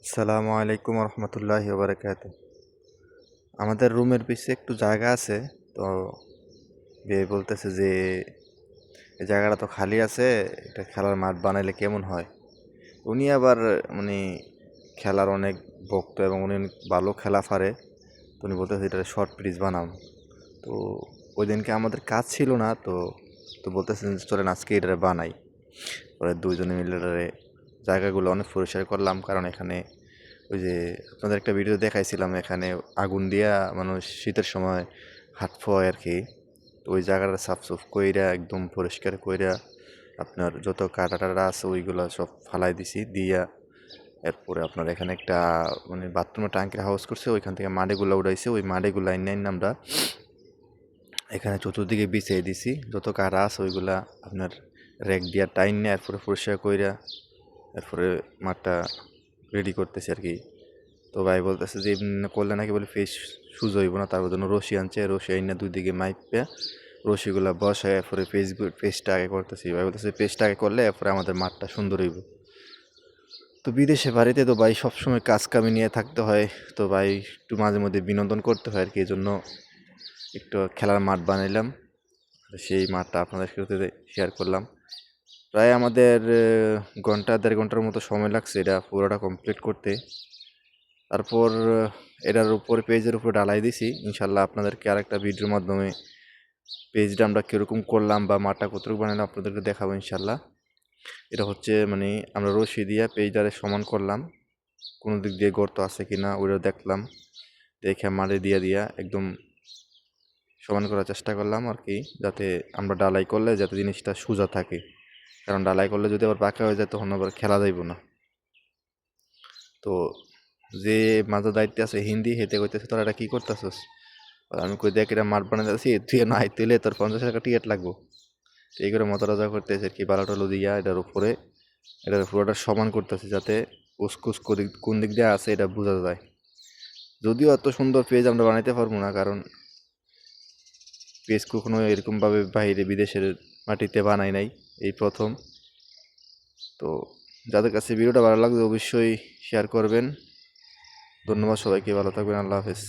আসসালামু আলাইকুম রহমতুল্লাহি বারাকাত। আমাদের রুমের পিছে একটু জায়গা আছে। তো বিয়ে বলতেছে যে এই জায়গাটা তো খালি আছে, এটা খেলার মাঠ বানাইলে কেমন হয়। উনি আবার মানে খেলার অনেক ভক্ত এবং উনি অনেক ভালো খেলা পারে। তো উনি বলতেছে এটা শর্ট পিচ বানাম। তো ওই দিনকে আমাদের কাজ ছিল না, তো তো বলতেছেন যে চলেন আজকে এটা বানাই। পরে দুইজনে মিলে এটারে জায়গাগুলো অনেক পরিষ্কার করলাম, কারণ এখানে ওই যে আপনাদের একটা ভিডিও দেখাইছিলাম, এখানে আগুন দিয়া মানুষ শীতের সময় হাঁটফো হয় আর কি। তো ওই জায়গাটা সাফসুফ কইরা একদম পরিষ্কার কইরা আপনার যত কাটা টাটা আছে ওইগুলো সব ফালাই দিছি দিয়া। এরপরে আপনার এখানে একটা মানে বাথরুমের টাঙ্কির হাউস করছে, ওইখান থেকে মাড়িগুলো উড়াইছে, ওই মাড়িগুলো আইন আমরা এখানে চতুর্দিকে বিছিয়ে দিছি। যত কাটা আছে ওইগুলা আপনার রেক দিয়া টাইন নিয়ে এরপরে পরিষ্কার কইরা এরপরে মাঠটা রেডি করতেছি আর কি। তো ভাই বলতেছে যে এমনি করলে নাকি বলে ফেস সুজ হইব না, তারপর জন্য রশি আনছে, রশি আইনা দুই দিকে মাইপে রশিগুলা বসায় এরপরে পেজটা আগে করতেছি। ভাই বলতেছে পেজটা আগে করলে এরপরে আমাদের মাঠটা সুন্দর হইব। তো বিদেশে বাড়িতে তো ভাই সবসময় কাজ কামি নিয়ে থাকতে হয়, তো ভাই একটু মাঝে মধ্যে বিনোদন করতে হয় আর কি। এই জন্য একটু খেলার মাঠ বানাইলাম, সেই মাঠটা আপনাদের সাথে শেয়ার করলাম। প্রায় আমাদের ঘন্টা দেড় ঘন্টার মতো সময় লাগছে এটা পুরোটা কমপ্লিট করতে। তারপর এটার উপর পেজের উপর ডালাই দিছি। ইনশাল্লাহ আপনাদেরকে আরেকটা ভিডিওর মাধ্যমে পেজটা আমরা কীরকম করলাম বা মাঠটা কতটুকু বানালাম আপনাদেরকে দেখাবো ইনশাল্লাহ। এটা হচ্ছে মানে আমরা রশি দিয়ে পেজটারে সমান করলাম, কোনো দিক দিয়ে গর্ত আছে কি না ওইটা দেখলাম, দেখে মাটি দিয়ে দিয়া একদম সমান করার চেষ্টা করলাম আর কি, যাতে আমরা ডালাই করলে যাতে জিনিসটা সোজা থাকে। কারণ ডালাই করলে যদি আবার বাঁকা হয়ে যায় তখন আবার খেলা যাইব না। তো যে মাঝে দায়িত্বে আছে হিন্দি হেতে কইতেছে তোরা এটা কি করতেছস। আর আমি কই দেখ এটা মাঠ বানাইতেছি, তুই না আইতেলে তোর 50 টাকা টিকিট লাগবো। তো এই করে মতরাজা করতেছে আর কি, বালা টালো দিয়া এটার উপরে এটার পুরোটা সমান করতেছে যাতে উসকুস কোন দিক দিয়ে আছে এটা বোঝা যায়। যদিও এত সুন্দর পেজ আমরা বানাইতে পারবো না, কারণ পেজ কখনো এরকমভাবে বাইরে বিদেশের মাটিতে বানাই নাই, এই প্রথম। তো যাদের কাছে ভিডিওটা ভালো লাগবে অবশ্যই শেয়ার করবেন। ধন্যবাদ সবাইকে, ভালো থাকবেন, আল্লাহ হাফেজ।